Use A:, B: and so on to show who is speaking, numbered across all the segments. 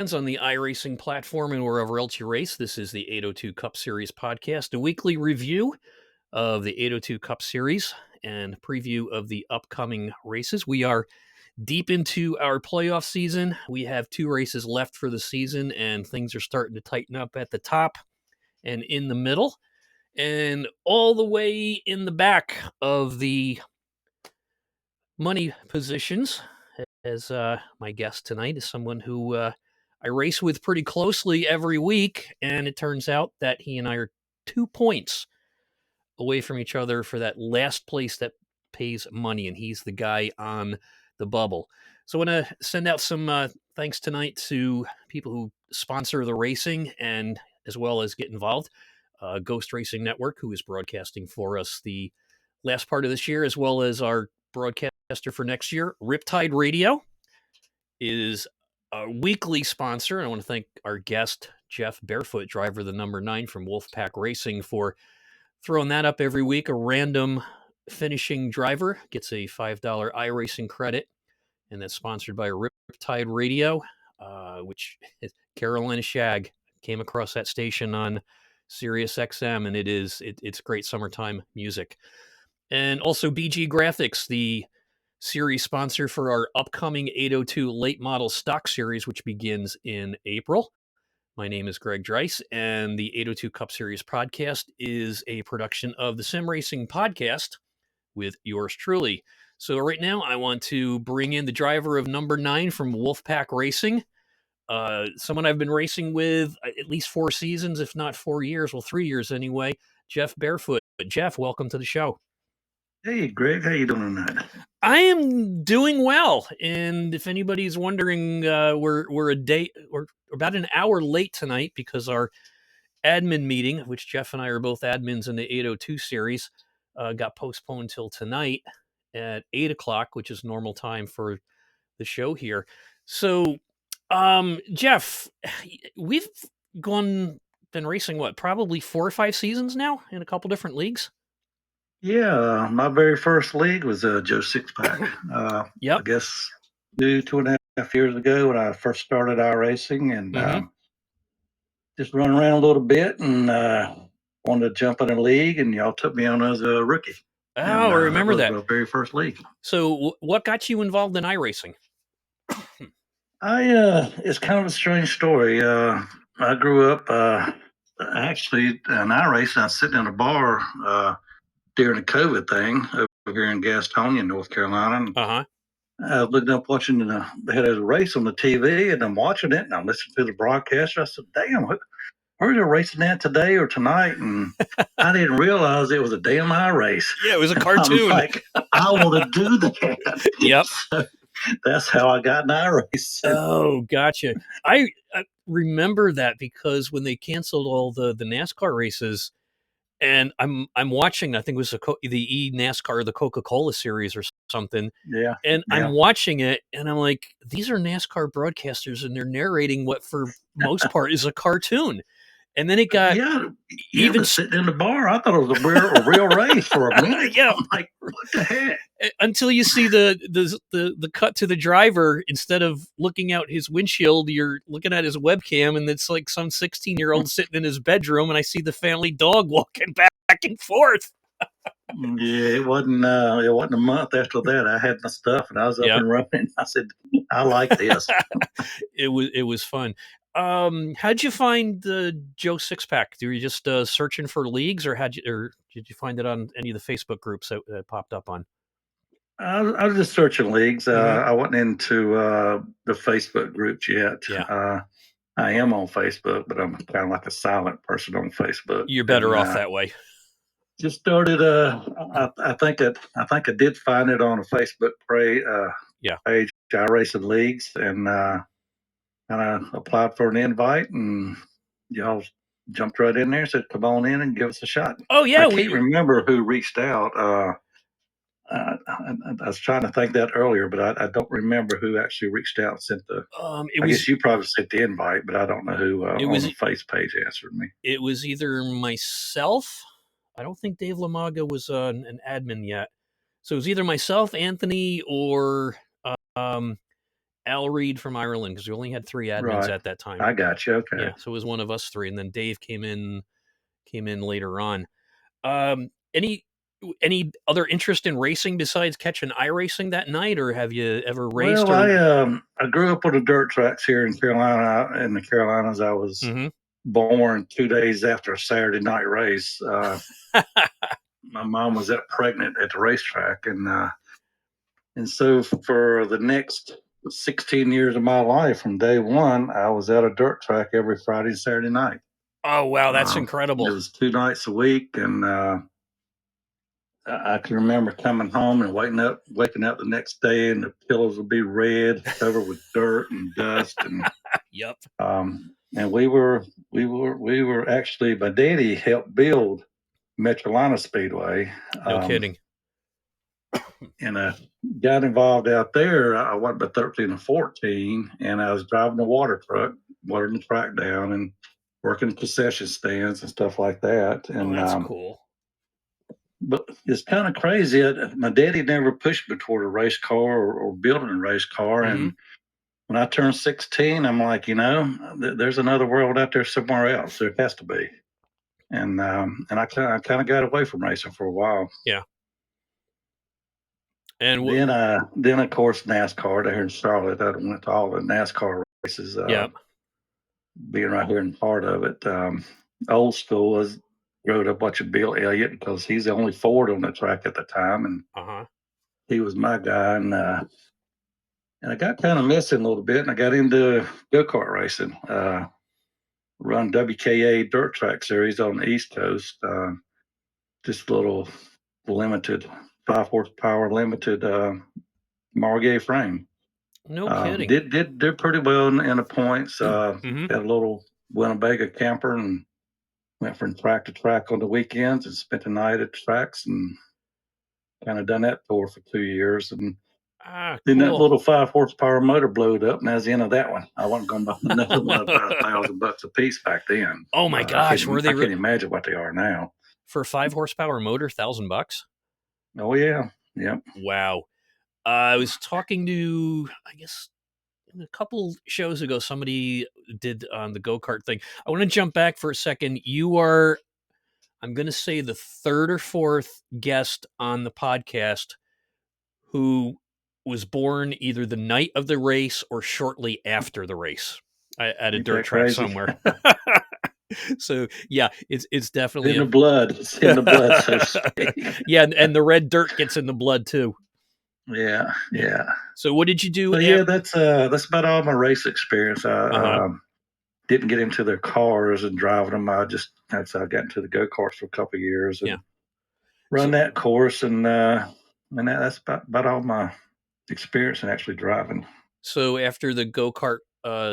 A: On the iRacing platform and wherever else you race. This is the 802 Cup Series podcast, a weekly review of the 802 Cup Series and preview of the upcoming races. We are deep into our playoff season. We have 2 races left for the season, and things are starting to tighten up at the top and in the middle. And all the way in the back of the money positions, as my guest tonight is someone who I race with pretty closely every week, and it turns out that he and I are 2 points away from each other for that last place that pays money, and he's the guy on the bubble. So I want to send out some thanks tonight to people who sponsor the racing and as well as get involved. Ghost Racing Network, who is broadcasting for us the last part of this year, as well as our broadcaster for next year. Riptide Radio is a weekly sponsor. And I want to thank our guest, Jeff Barefoot, driver of the number 9 from Wolfpack Racing, for throwing that up every week. A random finishing driver gets a $5 iRacing credit, and that's sponsored by Riptide Radio, which Carolina Shag came across that station on Sirius XM, and it's great summertime music. And also BG Graphics, the series sponsor for our upcoming 802 late model stock series, which begins in April. My name is Greg Dreiss, and the 802 Cup Series podcast is a production of the Sim Racing Podcast with yours truly. So right now, I want to bring in the driver of number 9 from Wolfpack Racing, someone I've been racing with at least 4 seasons, if not 4 years, well, 3 years anyway, Jeff Barefoot. Jeff, welcome to the show.
B: Hey, Greg, how you doing tonight?
A: I am doing well, and if anybody's wondering, we're a day or about an hour late tonight because our admin meeting, which Jeff and I are both admins in the 802 series, got postponed till tonight at 8:00, which is normal time for the show here. So, Jeff, we've been racing probably 4 or 5 seasons now in a couple different leagues.
B: Yeah, my very first league was Joe Sixpack.
A: Yep.
B: I guess 2.5 years ago when I first started iRacing, and just run around a little bit and wanted to jump in a league, and y'all took me on as a rookie.
A: Oh, I remember that.
B: Was my very first league.
A: So, what got you involved in iRacing?
B: It's kind of a strange story. I grew up actually in iRacing. I was sitting in a bar during the COVID thing over here in Gastonia, North Carolina. I was looking up watching they had a race on the TV, and I'm watching it, and I'm listening to the broadcaster. I said, "Damn, where's they racing that today or tonight?" And I didn't realize it was a damn iRace.
A: Yeah, it was a cartoon.
B: I'm like, I want to do that.
A: Yep.
B: So that's how I got in iRace.
A: Oh, gotcha. I remember that because when they canceled all the NASCAR races, and I'm watching, I think it was the NASCAR, the Coca-Cola series or something.
B: Yeah.
A: And I'm watching it, and I'm like, these are NASCAR broadcasters, and they're narrating what for most part is a cartoon. And then it got
B: even sitting in the bar. I thought it was a real race for a minute.
A: Yeah,
B: I'm like, what the heck?
A: Until you see the cut to the driver, instead of looking out his windshield, you're looking at his webcam, and it's like some 16-year-old sitting in his bedroom, and I see the family dog walking back and forth.
B: Yeah, it wasn't a month after that. I had my stuff and I was up and running. I said, I like this.
A: It was fun. How'd you find the Joe Sixpack? Were you just searching for leagues, or did you find it on any of the Facebook groups that popped up on?
B: I was just searching leagues. I wasn't into the Facebook groups yet.
A: Yeah.
B: I am on Facebook, but I'm kind of like a silent person on Facebook.
A: You're better off that way.
B: Just started. I think I did find it on a Facebook page. iRacing Leagues, and kind of applied for an invite, and y'all jumped right in there and said, "Come on in and give us a shot."
A: Oh yeah,
B: I can't remember who reached out. I was trying to think that earlier, but I don't remember who actually reached out and sent the. I guess you probably sent the invite, but I don't know who on the face page answered me.
A: It was either myself. I don't think Dave Lamaga was an admin yet, so it was either myself, Anthony, or Al Reed from Ireland, because we only had 3 admins
B: Right.
A: at that time.
B: I got you. Okay.
A: Yeah, so it was one of us 3, and then Dave came in later on. Any other interest in racing besides catching iRacing that night, or have you ever raced
B: Well,
A: or?
B: I grew up on the dirt tracks here in Carolina. In the Carolinas, I was
A: Mm-hmm.
B: born 2 days after a Saturday night race. My mom was pregnant at the racetrack, and so for the next 16 years of my life, from day one, I was at a dirt track every Friday and Saturday night.
A: Oh wow, that's
B: It
A: incredible.
B: was 2 nights a week, and I can remember coming home and waking up the next day, and the pillows would be red, covered with dirt and dust,
A: Yep.
B: and we were actually, my daddy helped build Metrolina Speedway,
A: No
B: um,
A: kidding.
B: and I got involved out there. I was about 13 or 14, and I was driving the water truck, watering the track down, and working concession stands and stuff like that.
A: Oh,
B: And
A: that's cool.
B: but it's kind of crazy. My daddy never pushed me toward a race car or building a race car.
A: Mm-hmm.
B: And when I turned 16, I'm like, there's another world out there somewhere else. There has to be. And I kind of got away from racing for a while.
A: Yeah. And
B: Then of course NASCAR there in Charlotte. I went to all the NASCAR races.
A: yeah.
B: Being right here in part of it. Old school was rode up watching Bill Elliott because he's the only Ford on the track at the time, and
A: Uh-huh.
B: he was my guy. And I got kind of missing a little bit, and I got into go kart racing. Run WKA dirt track series on the East Coast. Just a little limited 5 horsepower limited Margay frame.
A: No kidding.
B: Did pretty well in the points.
A: Mm-hmm.
B: Had a little Winnebago camper and went from track to track on the weekends and spent the night at the tracks and kind of done that tour for 2 years. And
A: Ah,
B: then that
A: cool.
B: little 5 horsepower motor blowed up, and that was the end of that one. I wasn't going to buy another one about $1,000 a piece back then.
A: Oh my gosh, were they
B: I can't imagine what they are now.
A: for 5 horsepower motor, $1,000?
B: Oh yeah, yep.
A: Wow. I was talking to, I guess, a couple shows ago, somebody did on the go-kart thing. I want to jump back for a second. You are, I'm going to say, the 3rd or 4th guest on the podcast who was born either the night of the race or shortly after the race at a
B: Ain't
A: dirt
B: that
A: track
B: crazy?
A: somewhere. So yeah, it's
B: It's
A: definitely
B: in the blood. It's in the blood, so to speak.
A: yeah, and the red dirt gets in the blood too.
B: Yeah,
A: Yeah.
B: yeah.
A: So what did you do?
B: So yeah, that's about all my race experience.
A: Uh-huh.
B: I didn't get into their cars and driving them. That's how I got into the go karts for a couple of years
A: Yeah.
B: and run
A: So
B: that course, and that's about all my experience in actually driving.
A: so after the go-kart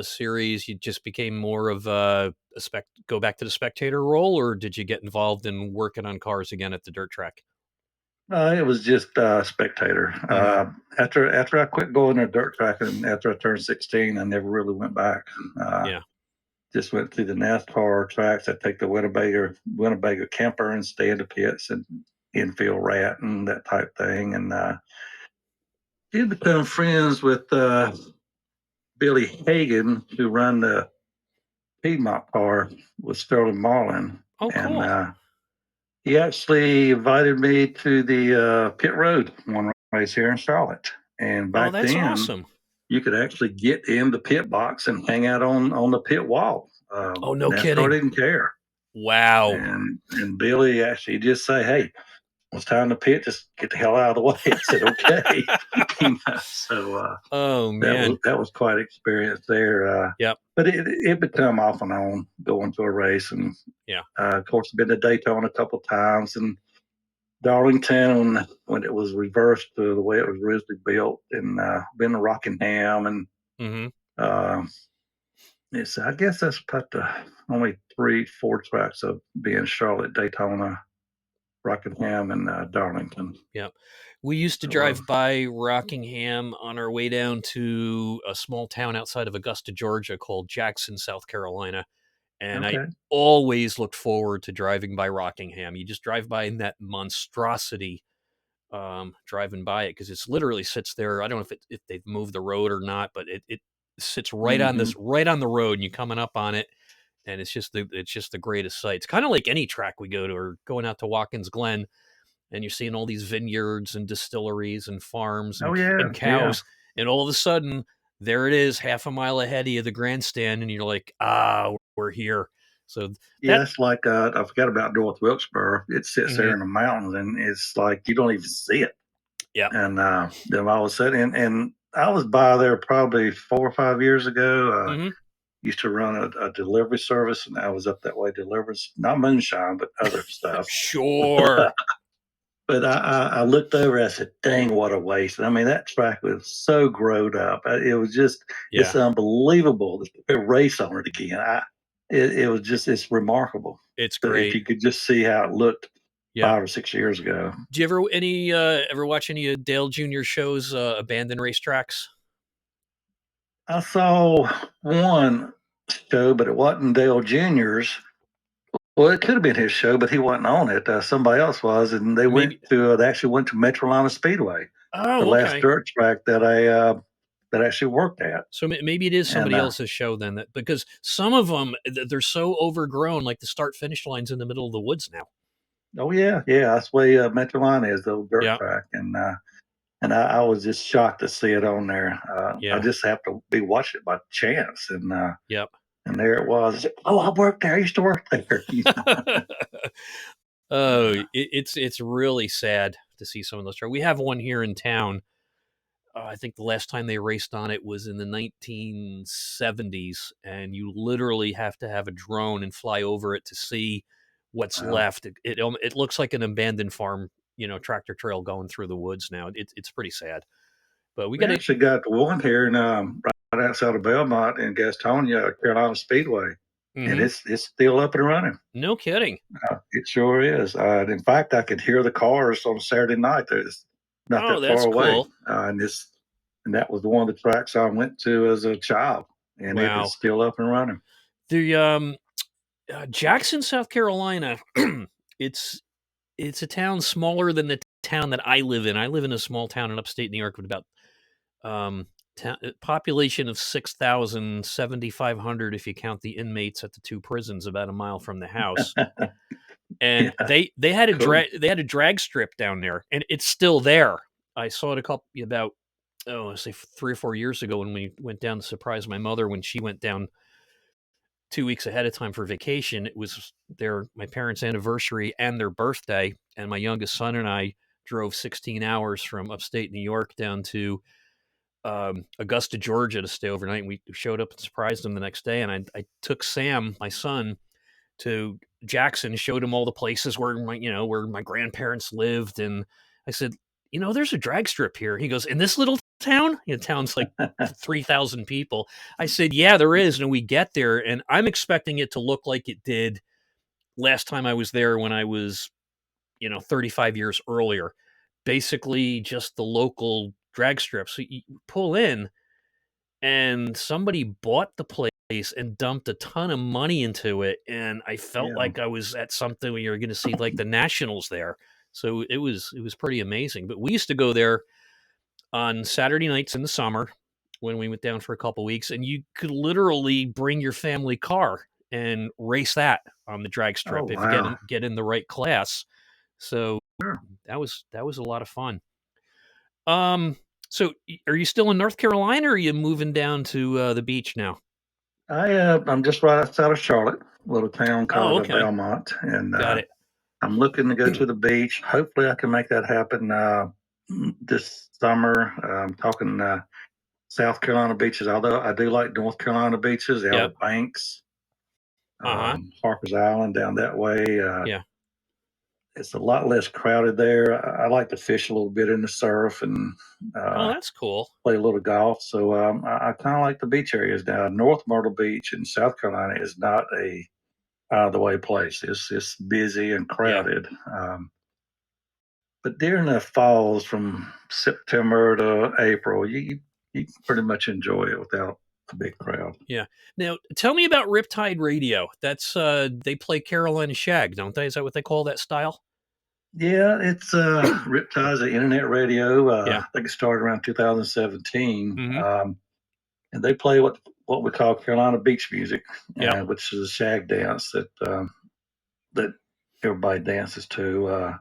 A: series, you just became more of a go back to the spectator role, or did you get involved in working on cars again at the dirt track?
B: It was just spectator.
A: Mm-hmm.
B: After I quit going to dirt track and after I turned 16, I never really went back. Uh,
A: Yeah.
B: just went through the NASCAR tracks. I take the Winnebago camper and stay in the pits and infield rat and that type thing. And did become friends with Billy Hagan, who run the Piedmont car with Sterling Marlin.
A: Oh,
B: And
A: cool.
B: he actually invited me to the pit road one race here in Charlotte. And
A: Oh,
B: back
A: that's
B: then,
A: awesome.
B: you could actually get in the pit box and hang out on the pit wall.
A: Oh, no
B: NASCAR
A: kidding.
B: didn't care.
A: Wow.
B: And Billy actually just say, "Hey, it's time to pit. Just get the hell out of the way." I said, "Okay." So
A: Oh man.
B: that was quite an experience there.
A: Yep.
B: But it become off and on going to a race, and
A: Yeah.
B: of course, been to Daytona a couple of times, and Darlington when it was reversed to the way it was originally built, and been to Rockingham, and
A: Mm-hmm.
B: uh, I guess that's about the only 3, 4 tracks of being Charlotte, Daytona, Rockingham, and Darlington.
A: Yep. We used to
B: So,
A: drive by Rockingham on our way down to a small town outside of Augusta, Georgia called Jackson, South Carolina. And I
B: okay,
A: always looked forward to driving by Rockingham. You just drive by in that monstrosity driving by it because it's literally sits there. I don't know if they've moved the road or not, but it sits right on
B: Mm-hmm.
A: this right on the road, and you coming up on it, and it's just the greatest sight. It's kind of like any track we go to, or going out to Watkins Glen, and you're seeing all these vineyards and distilleries and farms
B: Oh
A: and
B: yeah, yeah,
A: cows, and all of a sudden there it is, half a mile ahead of you, the grandstand, and you're like, we're here. So
B: yeah.
A: that,
B: It's like I forgot about North Wilkesboro. It sits there
A: mm-hmm,
B: in the mountains, and it's like you don't even see it.
A: yeah,
B: And then all of a sudden, and I was by there probably 4 or 5 years ago.
A: mm-hmm,
B: Used to run a delivery service, and I was up that way delivering not moonshine, but other stuff.
A: sure,
B: But I looked over. I said, "Dang, what a waste!" I mean, that track was so growed up. It was just,
A: yeah,
B: it's unbelievable to race on it again. It was just, it's remarkable.
A: it's
B: If
A: great.
B: you could just see how it looked
A: Yeah.
B: 5 or 6 years ago.
A: Do you ever watch any of Dale Jr. shows, abandoned racetracks?
B: I saw one show, but it wasn't Dale Jr.'s. Well, it could have been his show, but he wasn't on it. Somebody else was, and
A: Maybe.
B: they actually went to Metrolina Speedway, the
A: Oh,
B: last
A: okay.
B: dirt track that I actually worked at.
A: So maybe it is
B: And
A: somebody else's show then, that because some of them they're so overgrown, like the start finish line's in the middle of the woods now.
B: oh yeah, yeah, that's the way Metrolina is, the old dirt
A: Yeah,
B: track, and I was just shocked to see it on there. I
A: yeah,
B: just happened to be watching it by chance,
A: yep.
B: and there it was. I said, oh, I worked there. I used to work there.
A: Oh, it's really sad to see some of those trucks. We have one here in town. I think the last time they raced on it was in the 1970s, and you literally have to have a drone and fly over it to see what's
B: Wow.
A: left. It looks like an abandoned farm, tractor trail going through the woods now. It's pretty sad. But we
B: We
A: got to.
B: actually got one here in right outside of Belmont in Gastonia, Carolina Speedway, and
A: Hmm.
B: it's still up and running.
A: No kidding.
B: It sure is. In fact, I could hear the cars on Saturday night. It's not
A: Oh,
B: that far
A: that's
B: away,
A: cool.
B: and that was one of the tracks I went to as a child, and it is
A: Wow.
B: still up and running.
A: The Jackson, South Carolina. it's it's a town smaller than the town that I live in. I live in a small town in upstate New York with about population of 6,000, 7,500 if you count the inmates at the two prisons about a mile from the house. And
B: Yeah,
A: they had a
B: cool.
A: drag strip down there, and it's still there. I saw it about let's say 3 or 4 years ago when we went down to surprise my mother when she went down 2 weeks ahead of time for vacation. It was my parents' anniversary and their birthday, and my youngest son and I drove 16 hours from upstate New York down to Augusta, Georgia, to stay overnight. And we showed up and surprised them the next day. And I took Sam, my son, to Jackson, showed him all the places where my grandparents lived, and I said, there's a drag strip here. He goes, in this little town? Town's like 3,000 people. I said, yeah, there is. And we get there, and I'm expecting it to look like it did last time I was there when I was 35 years earlier. Basically, just the local drag strip. So you pull in, and somebody bought the place and dumped a ton of money into it, and I felt
B: Yeah.
A: like I was at something where you're going to see like the Nationals there. So it was pretty amazing. But we used to go there on Saturday nights in the summer when we went down for a couple weeks, and you could literally bring your family car and race that on the drag
B: Oh
A: strip if you
B: wow.
A: get in the right class. So
B: Sure.
A: that was a lot of fun. Um, so are you still in North Carolina, or are you moving down to the beach now?
B: I'm just right outside of Charlotte, a little town
A: Oh,
B: called
A: okay.
B: Belmont, and
A: Got it.
B: I'm looking to go to the beach. Hopefully, I can make that happen this summer. I'm talking South Carolina beaches, although I do like North Carolina beaches, the Outer
A: Yep.
B: Banks,
A: Uh-huh.
B: Harper's Island down that way.
A: Yeah.
B: It's a lot less crowded there. I like to fish a little bit in the surf and
A: Oh,
B: uh,
A: that's cool.
B: play a little golf. So I kind of like the beach areas now. North Myrtle Beach in South Carolina is not a out of the way place. It's busy and
A: Yeah.
B: crowded. But during the falls from September to April, you can pretty much enjoy it without a big crowd.
A: Yeah. Now, tell me about Riptide Radio. That's they play Carolina Shag, don't they? Is that what they call that style?
B: Yeah, it's Riptide's an internet radio.
A: Yeah.
B: I think it started around 2017,
A: Mm-hmm.
B: and they play what we call Carolina beach music,
A: Yep.
B: which is a shag dance that everybody dances to.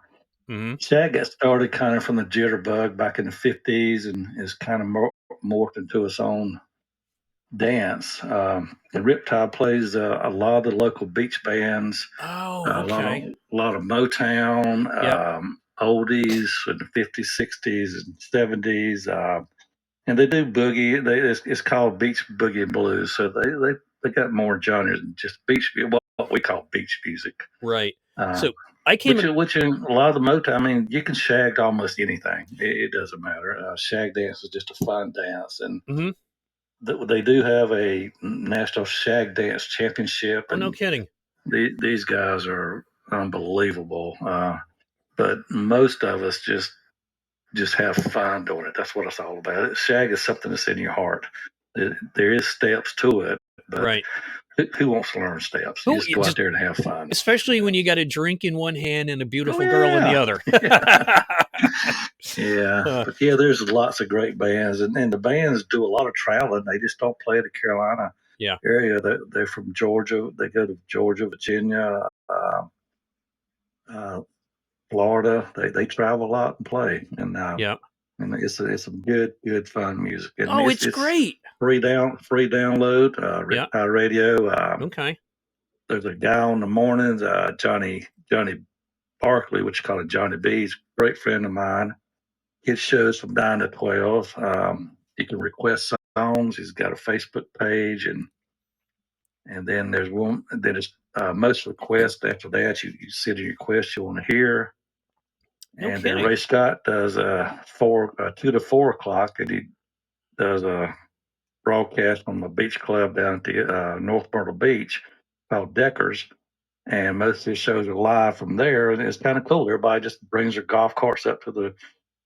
A: Mm-hmm.
B: Shag got started kind of from the jitterbug back in the 50s and is kind of morphed into its own dance. And Riptide plays a lot of the local beach bands,
A: Oh, okay.
B: a lot of Motown,
A: Yep.
B: oldies in the 50s, 60s, and 70s. And they do boogie. It's called beach boogie and blues. So they got more genres than just beach, what we call beach music.
A: Right.
B: Uh,
A: So I came.
B: which in a lot of the Motown, I mean, you can shag almost anything. It doesn't matter. Shag dance is just a fun dance, and
A: Mm-hmm.
B: they do have a national shag dance championship,
A: Oh, no
B: and
A: kidding.
B: these guys are unbelievable. But most of us just have fun doing it. That's what it's all about. Shag is something that's in your heart. There is steps to it, but
A: Right.
B: who wants to learn steps? You
A: Who
B: just go out
A: just
B: there and have fun.
A: especially when you got a drink in one hand and a
B: Oh
A: beautiful girl in the
B: yeah,
A: other.
B: yeah.
A: Uh,
B: But yeah, there's lots of great bands, and the bands do a lot of traveling. They just don't play the Carolina
A: yeah.
B: area. They're from Georgia. They go to Georgia, Virginia, uh, Florida. They travel a lot and play,
A: Yeah.
B: and it's some good fun music, and
A: Oh, it's
B: it's
A: great.
B: free download.
A: Yeah.
B: Riptide Radio.
A: Okay.
B: There's a guy on the mornings, Johnny Barkley, which is called Johnny B. He's a great friend of mine. His shows from 9 to 12. You can request songs. He's got a Facebook page, and then there's one. Then it's most requests after that. You send your request you want to hear,
A: No
B: and then
A: kidding.
B: Ray Scott does 2 to 4 o'clock, and he does a broadcast from the beach club down at the North Myrtle Beach called Deckers. And most of his shows are live from there, and it's kind of cool. Everybody just brings their golf carts up to the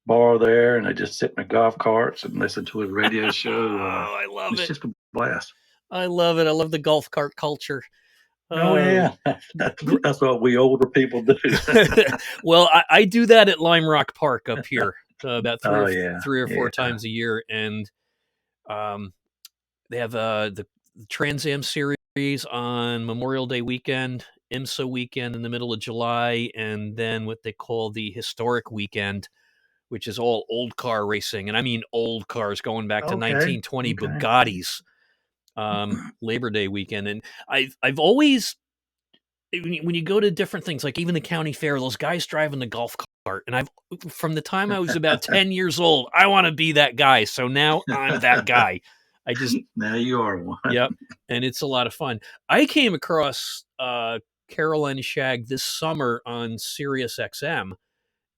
B: bar there, and they just sit in the golf carts and listen to his radio show.
A: Oh, I love
B: It's
A: it.
B: just a blast.
A: I love it. I love the golf cart culture.
B: Oh
A: Uh,
B: yeah, that's what we older people do.
A: well, I do that at Lime Rock Park up here about
B: Oh yeah,
A: 3 or 4
B: yeah.
A: times a year, and um, they have the Trans Am series on Memorial Day weekend, IMSA weekend in the middle of July, and then what they call the Historic Weekend, which is all old car racing, and I mean old cars going back to
B: Okay,
A: 1920
B: okay.
A: Bugattis. Labor Day weekend, and I've always when you go to different things, like even the county fair, those guys driving the golf cart, and I've from the time I was about 10 years old, I want to be that guy. So now I'm that guy. I just
B: Now you are one.
A: Yep, and it's a lot of fun. I came across Caroline Shag this summer on Sirius XM,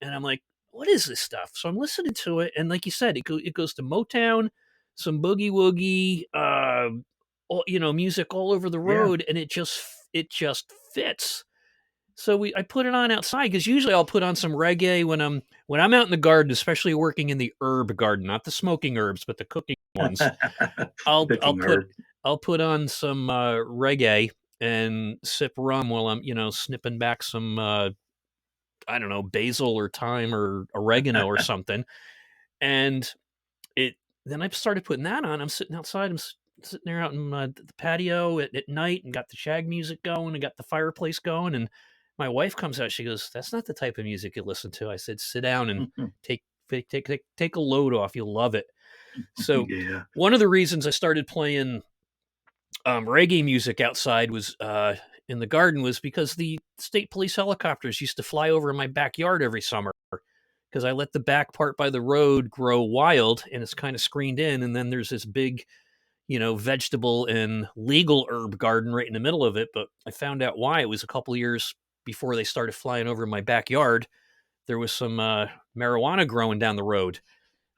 A: and I'm like, what is this stuff? So I'm listening to it, and like you said, it goes to Motown, some boogie woogie, music all over the
B: Yeah.
A: road, and it just fits. So I put it on outside because usually I'll put on some reggae when I'm out in the garden, especially working in the herb garden, not the smoking herbs, but the cooking ones. I'll I'll
B: Cooking
A: put
B: herb.
A: I'll put on some reggae and sip rum while I'm snipping back some I don't know, basil or thyme or oregano or something. And it then I started putting that on. I'm sitting outside. Sitting there out in the patio at night and got the shag music going and got the fireplace going. And my wife comes out. She goes, "That's not the type of music you listen to." I said, "Sit down and take take a load off. You'll love it." So
B: Yeah.
A: one of the reasons I started playing reggae music outside was in the garden was because the state police helicopters used to fly over my backyard every summer because I let the back part by the road grow wild and it's kind of screened in. And then there's this big, vegetable and legal herb garden right in the middle of it. But I found out why. It was a couple years before they started flying over my backyard. There was some marijuana growing down the road.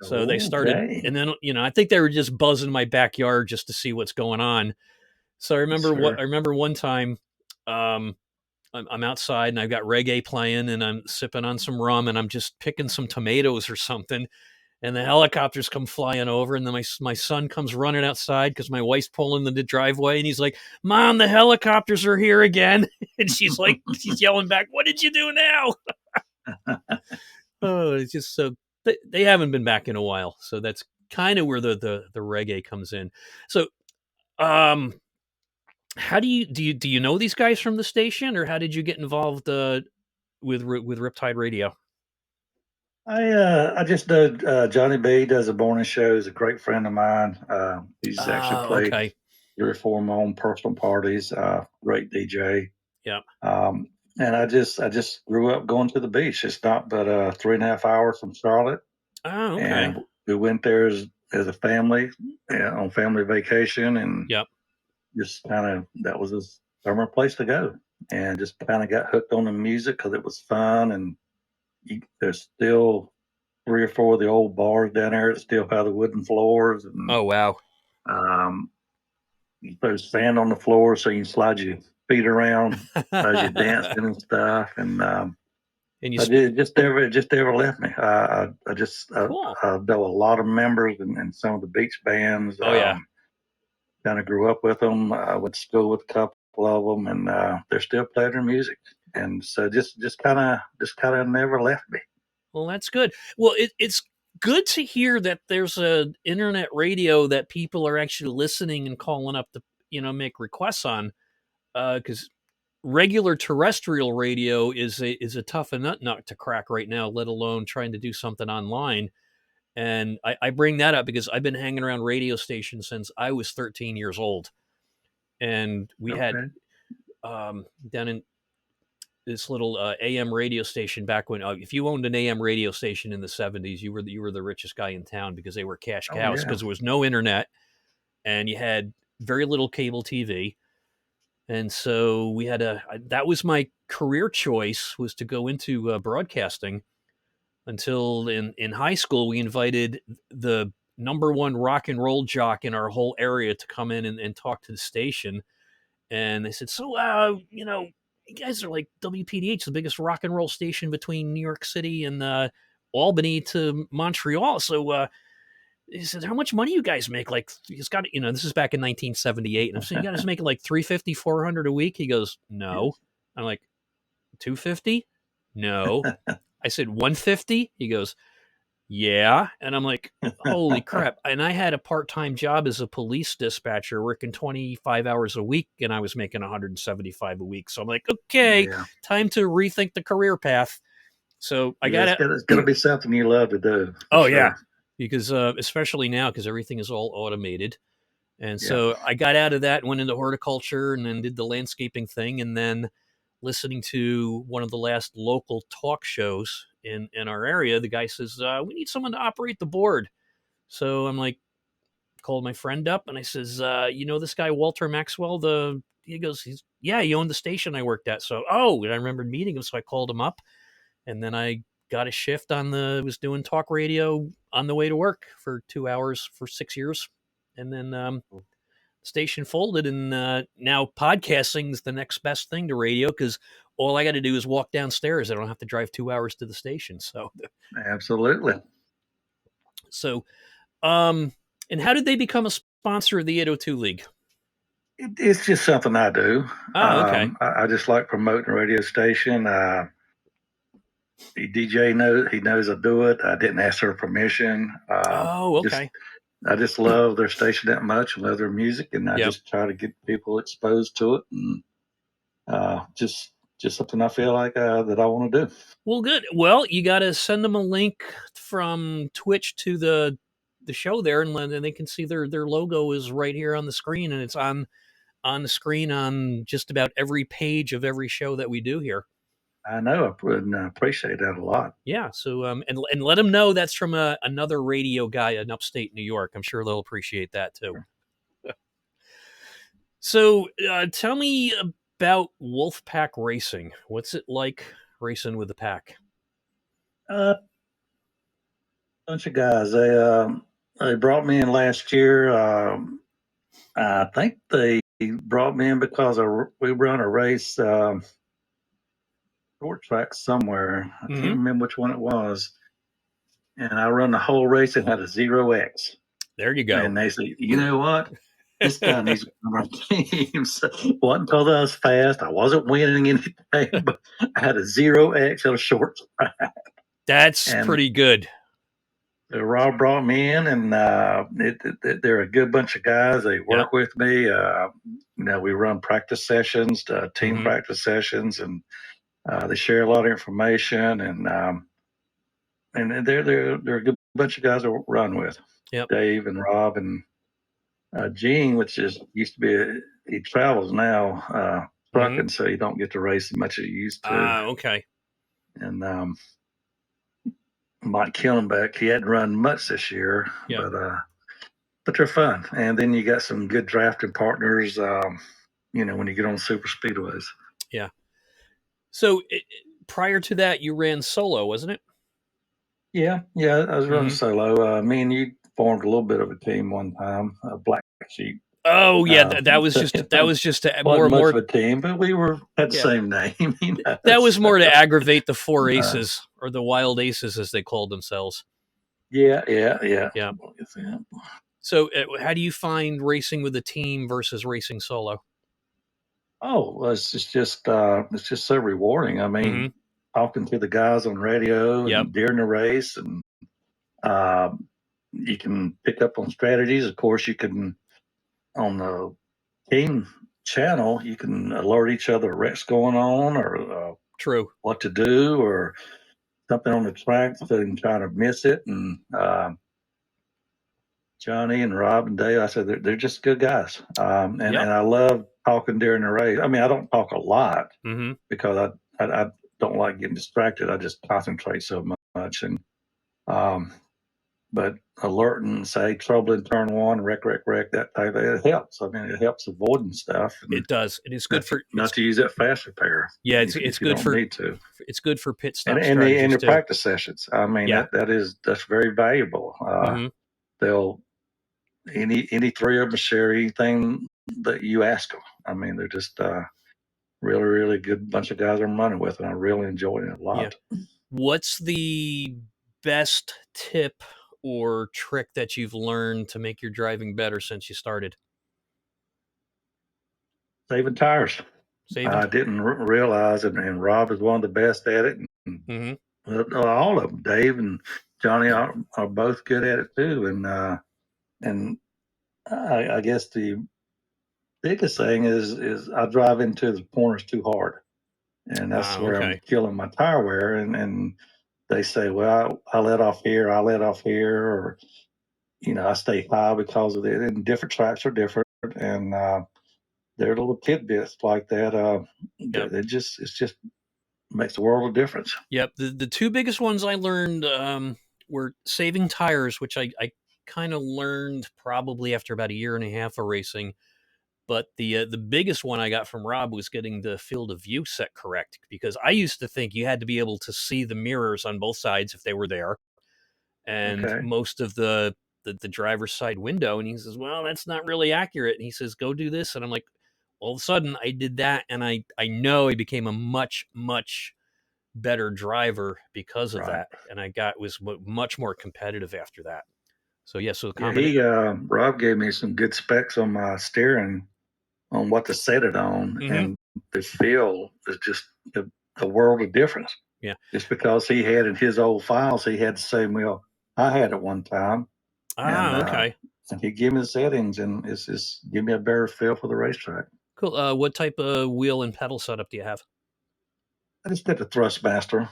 A: So they started,
B: Okay.
A: and then, I think they were just buzzing my backyard just to see what's going on. So I
B: Sure.
A: remember one time, um, I'm outside and I've got reggae playing and I'm sipping on some rum and I'm just picking some tomatoes or something. And the helicopters come flying over, and then my son comes running outside because my wife's pulling in the driveway, and he's like, "Mom, the helicopters are here again!" And she's yelling back, "What did you do now?" Oh, it's just so they haven't been back in a while, so that's kind of where the reggae comes in. So, um, how do you know these guys from the station, or how did you get involved with Riptide Radio?
B: I just know Johnny B does a morning show. He's a great friend of mine. He's actually
A: Ah,
B: played
A: okay,
B: 3 or 4 of my own personal parties. Great DJ.
A: yeah.
B: Um, and I just grew up going to the beach. It's not but 3.5 hours from Charlotte,
A: Oh, okay,
B: and we went there as a family on family vacation, and
A: yep.
B: just kind of that was a summer place to go, and just kind of got hooked on the music because it was fun, and there's still 3 or 4 of the old bars down there that still have the wooden floors, and
A: Oh, wow.
B: um, you throw sand on the floor so you can slide your feet around as you're dancing and stuff, and
A: And you
B: I did it just never left me.
A: cool.
B: I know a lot of members and some of the beach bands.
A: Oh, yeah.
B: Kind of grew up with them. I went to school with a couple of them, and they're still playing their music. And so just kind of never left me.
A: Well, that's good. Well, it's good to hear that there's a internet radio that people are actually listening and calling up to make requests on. Because regular terrestrial radio is a tough nut to crack right now, let alone trying to do something online. And I bring that up because I've been hanging around radio stations since I was 13 years old, and we had
B: Okay.
A: down in this little AM radio station back when if you owned an AM radio station in the 70s, you were the richest guy in town because they were cash
B: Oh
A: cows
B: yeah.
A: because there was no internet and you had very little cable TV. And so we had that was my career choice was to go into broadcasting until in high school we invited the number one rock and roll jock in our whole area to come in and talk to the station. And they said, so, you guys are like WPDH, the biggest rock and roll station between New York City and Albany to Montreal. So he said, how much money you guys make? Like, he's got, this is back in 1978. And I'm saying, you guys making like 350, 400 a week? He goes, no.
B: Yes.
A: I'm like, 250? No. I said, 150? He goes, yeah. And I'm like, holy crap. And I had a part time job as a police dispatcher working 25 hours a week, and I was making 175 a week. So I'm like, okay,
B: Yeah.
A: time to rethink the career path. So I
B: Yeah.
A: got
B: It's
A: it.
B: got to be something you love to do for
A: Oh, yeah.
B: sure.
A: Because especially now, because everything is all automated. And
B: Yeah.
A: so I got out of that, went into horticulture, and then did the landscaping thing. And then listening to one of the last local talk shows in our area, the guy says, we need someone to operate the board. So I'm like, called my friend up and I says, you know this guy Walter Maxwell? He goes, yeah, he owned the station I worked at. So and I remembered meeting him, so I called him up, and then I got a shift was doing talk radio on the way to work for 2 hours for 6 years, and then station folded, and now podcasting is the next best thing to radio because all I got to do is walk downstairs. I don't have to drive 2 hours to the station. So,
B: Absolutely.
A: so um, and how did they become a sponsor of the 802 League?
B: It's just something I do.
A: Oh, okay.
B: I just like promoting a radio station. The DJ knows he knows I do it. I didn't ask her permission.
A: Oh,
B: Just
A: okay.
B: I just love their station that much, love their music, and I
A: Yep.
B: just try to get people exposed to it, and just something I feel like that I want to do.
A: Well, good. Well, you got to send them a link from Twitch to the show there, and then they can see their logo is right here on the screen, and it's on the screen on just about every page of every show that we do here.
B: I know I would appreciate that a lot.
A: Yeah. So and let them know that's from another radio guy in upstate New York. I'm sure they'll appreciate that too. So tell me about Wolfpack Racing. What's it like racing with the pack?
B: A bunch of guys. They brought me in last year. I think they brought me in because we run a race short track somewhere. I can't
A: Mm-hmm.
B: remember which one it was. And I run the whole race and had a 0X.
A: There you go.
B: And they said, you know what? This guy needs to be on our team. So, wasn't because I was fast. I wasn't winning anything, but I had a 0x on a short track.
A: That's
B: And
A: pretty good.
B: Rob brought me in, and they're a good bunch of guys. They
A: Yep.
B: work with me. We run practice sessions, team
A: Mm-hmm.
B: practice sessions, and they share a lot of information. And they're a good bunch of guys to run with.
A: Yep.
B: Dave and Rob and Gene, which is used to be he travels now
A: Mm-hmm.
B: trucking, so you don't get to race as much as you used to.
A: Okay.
B: And Mike Killenbeck, he hadn't run much this year,
A: Yep.
B: but they're fun. And then you got some good drafting partners. When you get on super speedways.
A: Yeah. So prior to that, you ran solo, wasn't it?
B: Yeah, I was running
A: Mm-hmm.
B: solo. Me and you formed a little bit of a team one time, Black Sheep.
A: Oh yeah,
B: Uh,
A: that was just
B: it
A: more
B: wasn't much of
A: more.
B: a team, but we had the
A: Yeah,
B: same name.
A: that was
B: So,
A: more to aggravate the four
B: uh,
A: aces or the wild aces as they called themselves.
B: yeah.
A: Yeah. So how do you find racing with a team versus racing solo?
B: Oh, well, it's just so rewarding. I
A: Mm-hmm.
B: mean, talking to the guys on radio
A: Yep.
B: and during the race, and um, you can pick up on strategies. Of course, you can on the team channel, you can alert each other wrecks going on or
A: True.
B: what to do or something on the track so you can try to miss it. And Johnny and Rob and Dave, I said they're just good guys. And
A: Yep.
B: I love talking during the race. I mean, I don't talk a lot
A: Mm-hmm.
B: because I don't like getting distracted. I just concentrate so much. And um, but alerting, say trouble in turn one, wreck, that type of it helps. I mean, it helps avoiding stuff and
A: It does, and it's good for
B: not to use that fast repair
A: yeah,
B: if you
A: good
B: don't
A: for
B: need to.
A: pit
B: And
A: stop strategies
B: the
A: too.
B: practice sessions. I mean,
A: Yeah.
B: that's very valuable.
A: Mm-hmm.
B: They'll any three of them share anything that you ask them. I mean, they're just really good bunch of guys I'm running with, and I really enjoy it a
A: Yeah.
B: lot.
A: What's the best tip or trick that you've learned to make your driving better since you started?
B: Saving tires.
A: Saving.
B: I didn't realize, and Rob is one of the best at it. And
A: Mm-hmm.
B: all of them, Dave and Johnny are both good at it too. And I guess the biggest thing is I drive into the corners too hard, and that's where I'm
A: Okay.
B: killing my tire wear. And they say, well, I let off here, or I stay high because of it. And different tracks are different, and there are little tidbits like that.
A: Yep.
B: It just makes a world of difference.
A: Yep. The two biggest ones I learned were saving tires, which I kind of learned probably after about a year and a half of racing. But the biggest one I got from Rob was getting the field of view set correct because I used to think you had to be able to see the mirrors on both sides if they were there, and
B: Okay,
A: most of the driver's side window. And he says, "Well, that's not really accurate." And he says, "Go do this," and I'm like, all of a sudden I did that, and I know I became a much better driver because of
B: right.
A: that, and I got was much more competitive after that. So yeah, so the
B: Yeah,
A: combination.
B: Rob gave me some good specs on my steering on what to set it on,
A: Hmm.
B: and the feel is just a world of difference.
A: Yeah.
B: Just because he had in his old files, he had the same wheel I had at one time, and
A: Okay.
B: he gave me the settings, and it's just give me a better feel for the racetrack.
A: Cool. What type of wheel and pedal setup do you have?
B: I just did the Thrustmaster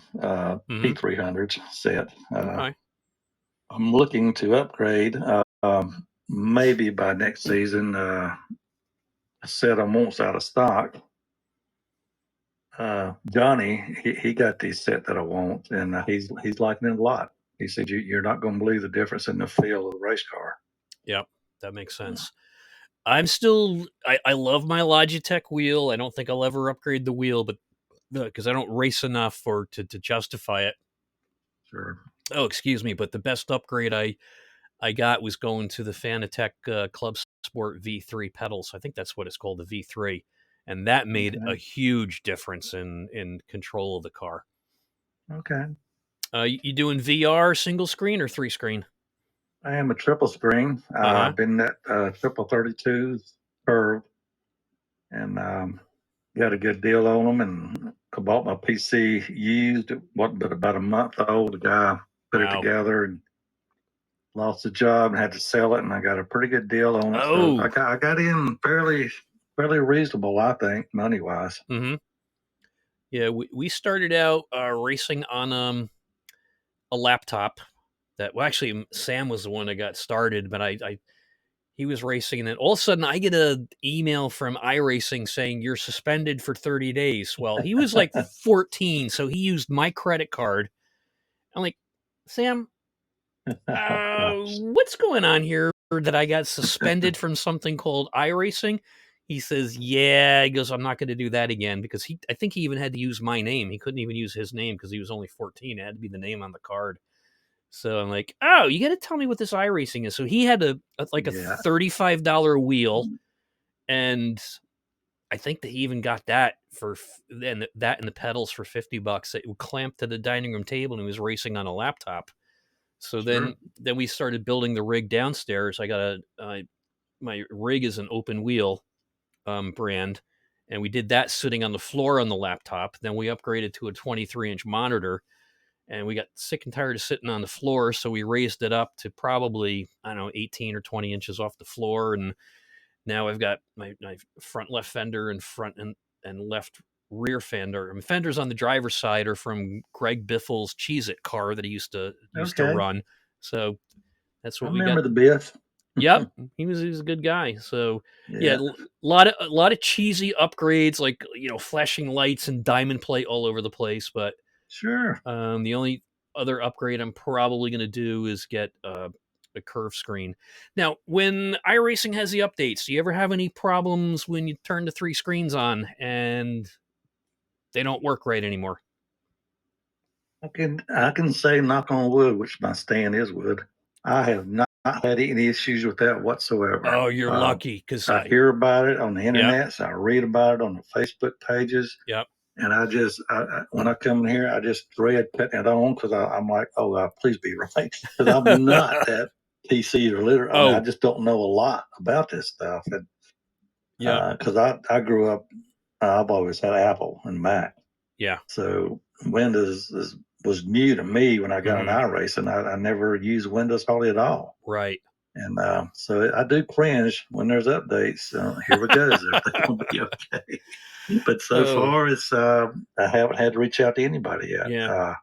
A: Hmm.
B: P300s set.
A: Okay.
B: I'm looking to upgrade. Maybe by next season. A set I want's out of stock. Johnny, he got the set that I want, and he's liking it a lot. He said, "You're not going to believe the difference in the feel of the race car."
A: Yep, that makes sense. I'm still I love my Logitech wheel. I don't think I'll ever upgrade the wheel, but because I don't race enough for to justify it.
B: Sure.
A: Oh, excuse me, but the best upgrade I got was going to the Fanatec Club Sport V3 pedals. I think that's what it's called, the V3, and that made a
B: Okay.
A: huge difference in control of the car.
B: Okay.
A: You doing VR single screen or three screen?
B: I am a triple screen.
A: Uh-huh.
B: I've been at triple 32s curve, and got a good deal on them. And I bought my PC used. It wasn't but about a month old. The guy put it
A: Wow.
B: together and lost the job and had to sell it. And I got a pretty good deal on it. So
A: Oh.
B: I got in fairly reasonable, I think, money wise.
A: Mm-hmm. Yeah, we started out racing on a laptop. That well, actually, Sam was the one that got started, but I he was racing, and then all of a sudden, I get a email from iRacing saying you're suspended for 30 days. Well, he was like 14, so he used my credit card. I'm like, Sam,
B: Oh gosh.
A: what's going on here that I got suspended from something called iRacing? He says, yeah. He goes, I'm not going to do that again because I think he even had to use my name. He couldn't even use his name because he was only 14. It had to be the name on the card. So I'm like, oh, you got to tell me what this iRacing is. So he had like a
B: Yeah.
A: $35 wheel, and I think that he even got that for then that and the pedals for $50. It would clamp to the dining room table, and he was racing on a laptop. So
B: Sure.
A: then we started building the rig downstairs. I got my rig is an open wheel brand, and we did that sitting on the floor on the laptop. Then we upgraded to a 23-inch monitor, and we got sick and tired of sitting on the floor, so we raised it up to probably, I don't know, 18 or 20 inches off the floor. And now I've got my front left fender and front and left rear fender. I mean, fenders on the driver's side are from Greg Biffle's Cheez-It car that he used to
B: Okay.
A: run. So that's
B: I
A: what we got.
B: remember the Biff.
A: Yep, he was a good guy. So yeah,
B: Yeah.
A: a lot of cheesy upgrades, like flashing lights and diamond plate all over the place. But
B: Sure.
A: the only other upgrade I'm probably going to do is get a curve screen. Now, when iRacing has the updates, do you ever have any problems when you turn the three screens on and they don't work right anymore?
B: I can say knock on wood, which my stand is wood. I have not had any issues with that whatsoever.
A: Oh, you're lucky because
B: I hear about it on the
A: yep,
B: internet, so I read about it on the Facebook pages,
A: yep,
B: and when I come in here, I just dread putting it on because I'm like, oh, please be right, because I'm not that PC or literate. I mean, I
A: oh,
B: just don't know a lot about this stuff, and
A: yep,
B: because I grew up, I've always had Apple and Mac.
A: yeah,
B: So was new to me when I got an
A: hmm,
B: iRacing. I never used Windows hardly at all.
A: right,
B: And so I do cringe when there's updates. Here we go. Is everything going to be okay? But so
A: oh,
B: far, I haven't had to reach out to anybody yet.
A: yeah,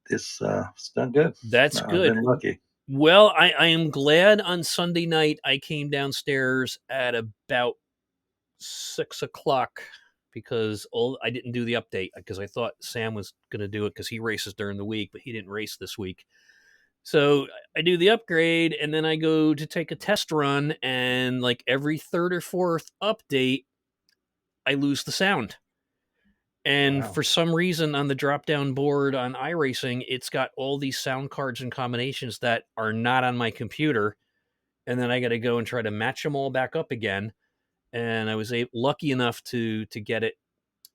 B: It's done good.
A: that's
B: I've
A: good.
B: been lucky.
A: Well, I am glad on Sunday night I came downstairs at about 6 o'clock because I didn't do the update because I thought Sam was going to do it because he races during the week, but he didn't race this week. So I do the upgrade and then I go to take a test run, and like every third or fourth update, I lose the sound. And
B: Wow.
A: for some reason on the drop down board on iRacing, it's got all these sound cards and combinations that are not on my computer. And then I got to go and try to match them all back up again. And I was lucky enough to get it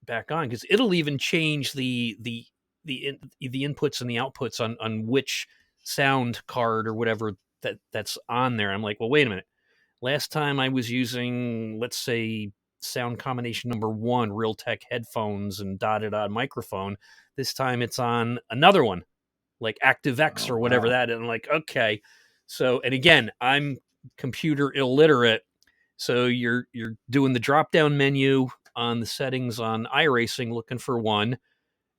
A: back on because it'll even change the inputs and the outputs on which sound card or whatever that's on there. I'm like, well, wait a minute. Last time I was using, let's say, sound combination number one, Realtek headphones and dotted on microphone. This time it's on another one, like ActiveX
B: Oh
A: or whatever
B: wow.
A: that. And I'm like, okay. So, and again, I'm computer illiterate. So you're doing the drop down menu on the settings on iRacing, looking for one,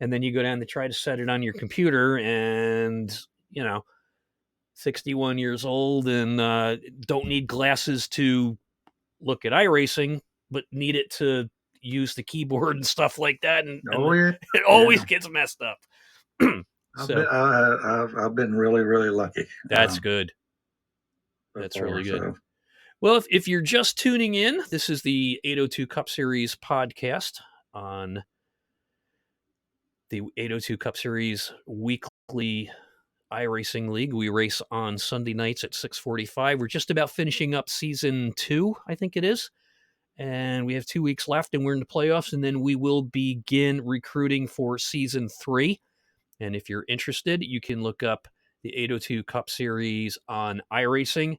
A: and then you go down to try to set it on your computer, and you know, 61 years old and don't need glasses to look at iRacing, but need it to use the keyboard and stuff like that, and
B: Oh yeah.
A: it always
B: Yeah.
A: gets messed up. So
B: I've been really lucky
A: that's good.
B: so
A: That's
B: far.
A: really good.
B: So
A: Well, if you're just tuning in, this is the 802 Cup Series podcast on the 802 Cup Series weekly iRacing League. We race on Sunday nights at 6:45. We're just about finishing up season 2, I think it is. And we have 2 weeks left and we're in the playoffs, and then we will begin recruiting for season 3. And if you're interested, you can look up the 802 Cup Series on iRacing.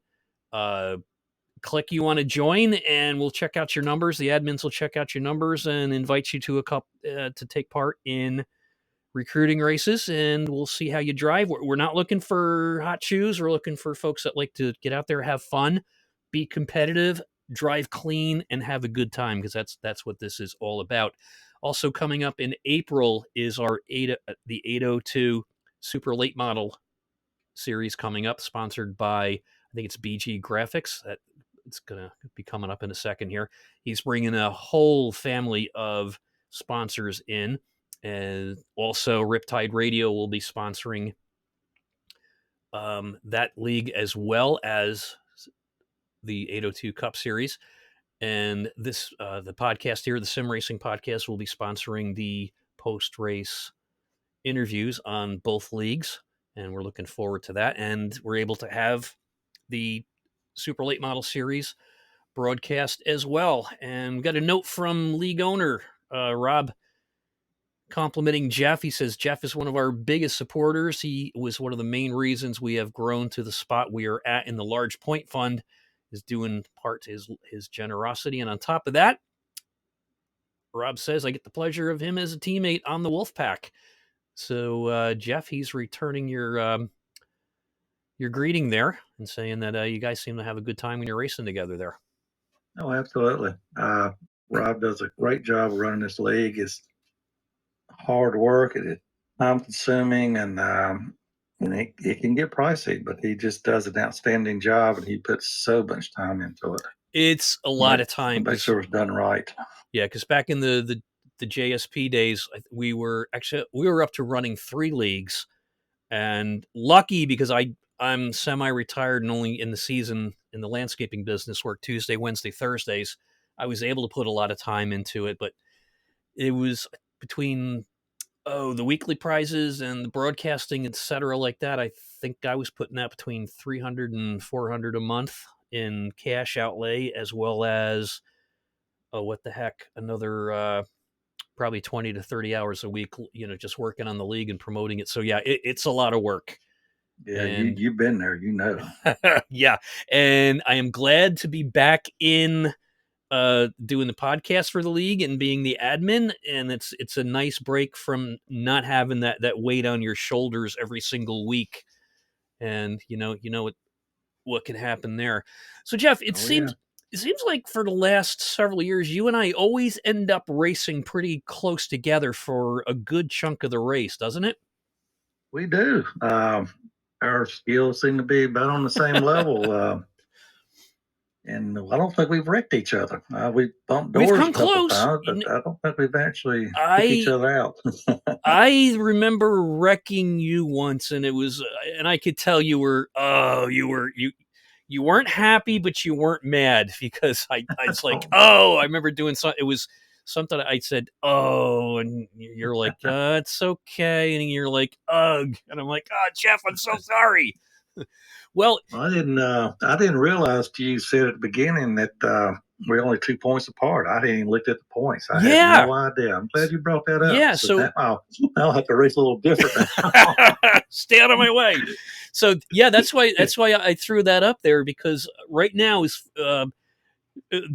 A: Click you want to join, and we'll check out your numbers. The admins will check out your numbers and invite you to a cup to take part in recruiting races, and we'll see how you drive. We're not looking for hot shoes. We're looking for folks that like to get out there, have fun, be competitive, drive clean, and have a good time, because that's what this is all about. Also coming up in April is our the 802 Super Late Model series coming up, sponsored by, I think it's BG Graphics. It's going to be coming up in a second here. He's bringing a whole family of sponsors in. And also, Riptide Radio will be sponsoring that league, as well as the 802 Cup Series. And this, the podcast here, the Sim Racing Podcast, will be sponsoring the post-race interviews on both leagues. And we're looking forward to that. And we're able to have the Super Late Model Series broadcast as well. And we got a note from league owner Rob complimenting Jeff. He says Jeff is one of our biggest supporters. He was one of the main reasons we have grown to the spot we are at in the large point fund, is doing part to his generosity. And on top of that, Rob says I get the pleasure of him as a teammate on the Wolfpack. So Jeff, he's returning your greeting there and saying that you guys seem to have a good time when you're racing together there.
B: Oh, absolutely. Rob does a great job of running this league. It's hard work. It's time consuming, and it can get pricey, but he just does an outstanding job, and he puts so much time into it.
A: It's a lot of time.
B: Make sure it's done right.
A: Yeah, because back in the JSP days, we were up to running 3 leagues, and lucky because I'm semi-retired and only in the season in the landscaping business, work Tuesday, Wednesday, Thursdays. I was able to put a lot of time into it, but it was between the weekly prizes and the broadcasting, etc., like that. I think I was putting that between $300 and $400 a month in cash outlay, as well as another probably 20 to 30 hours a week, just working on the league and promoting it. So yeah, it's a lot of work.
B: Yeah,
A: and
B: you've been there,
A: yeah, and I am glad to be back in doing the podcast for the league and being the admin, and it's a nice break from not having that weight on your shoulders every single week. And what can happen there. So Jeff, it seems like for the last several years, you and I always end up racing pretty close together for a good chunk of the race, doesn't it?
B: We do. Our skills seem to be about on the same level. And I don't think we've wrecked each other. We've bumped
A: We've
B: doors
A: come
B: a couple
A: close.
B: times, but I don't think we've actually took each other out.
A: I remember wrecking you once, and it was, and I could tell you weren't happy, but you weren't mad, because I was like, I remember doing something. It was something I said, and you're like, it's okay, and you're like, ugh, and I'm like, Jeff, I'm so sorry. Well,
B: I didn't realize till you said at the beginning that we're only 2 points apart. I didn't even look at the points. I had no idea. I'm glad you brought that up.
A: Yeah, so
B: now I'll have to race a little different.
A: Stay out of my way. So yeah, that's why I threw that up there, because right now is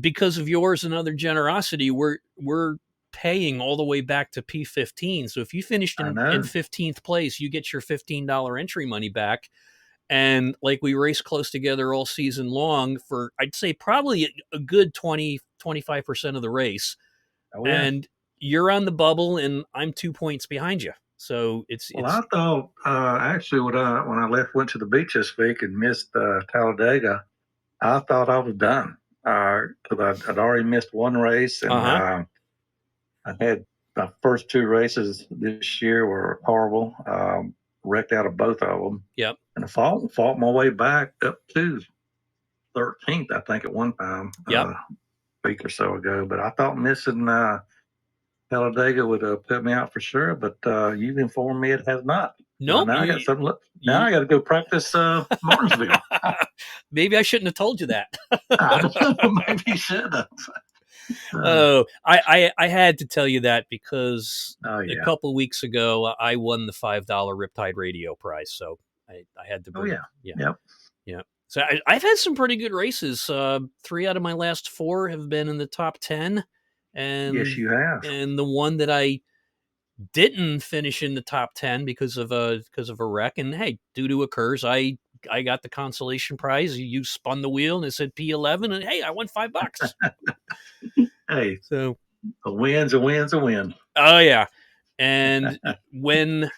A: because of yours and other generosity, we're paying all the way back to P15. So if you finished in 15th place, you get your $15 entry money back. And like, we race close together all season long for, I'd say, probably a good 20-25% of the race.
B: Oh, yeah.
A: And you're on the bubble, and I'm 2 points behind you. So
B: I thought actually when I went to the beach this week and missed Talladega, I thought I was done because I'd already missed one race, and I had my first 2 races this year were horrible. Wrecked out of both of them.
A: Yep.
B: And I fought my way back up to 13th, I think, at one time.
A: Yep.
B: A week or so ago. But I thought missing Talladega would put me out for sure. But you've informed me it has not.
A: No,
B: now I got something. Now I got to go practice Martinsville.
A: Maybe I shouldn't have told you that.
B: I don't know. Maybe you should have.
A: I had to tell you that because
B: a
A: couple weeks ago I won the $5 Riptide Radio prize. So I had to
B: Oh
A: bring.
B: yeah.
A: Yeah,
B: Yep.
A: yeah. So I've had some pretty good races. 3 out of my last 4 have been in the top 10,
B: Yes,
A: and
B: you have.
A: the one that I didn't finish in the top 10 because of a wreck. And hey, due to occurs, I got the consolation prize. You spun the wheel and it said P11, and hey, I won $5.
B: Hey,
A: So
B: a win's a win's a win.
A: oh yeah, and when